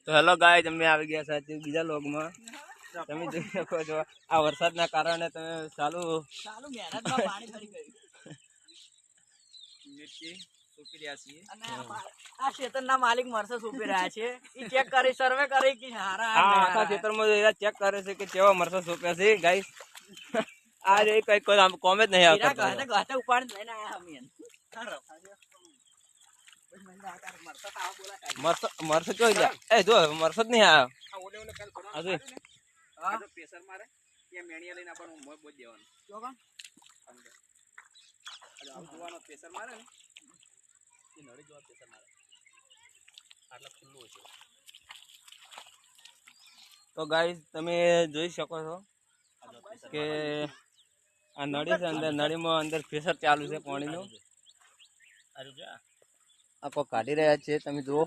તો હેલો ગાય તમે આવી ગયા સાથે બીજા લોગમાં તમે જોઈ શકો છો આ વરસાદના કારણે તમે ચાલુ મહેનતમાં પાણી ભરી ગયું મિર્ચી સૂકી રહ્યા છીએ અને આ ક્ષેત્રના માલિક મરસા સૂપી રહ્યા છે ઈ ચેક કરી સર્વે કરી કે હારા આ આખા ખેતરમાં ચેક કરે છે કે કેવા મરસા સોપ્યા છે ગાઈસ આ જે કઈ કોમે જ નહીં આવતા ગાતે ઉપાડી લઈને આયા અમે મરસા જોઈ લે એ જો મરસા જ નહીં આવ્યો પ્રેશર મારે ત્યાં મેણિયા લઈને આપણને મોય બોજ દેવાનું જોવાનો પ્રેશર મારે ને એ નળી જોવા પ્રેશર મારે આટલા ખુલ્લું છે તો ગાઈસ તમે જોઈ શકો છો કે આ નળી છે અંદર નળીમાં અંદર પ્રેશર ચાલુ છે પાણીનું આ કોઈ કાઢી રહ્યા છે તમે જુઓ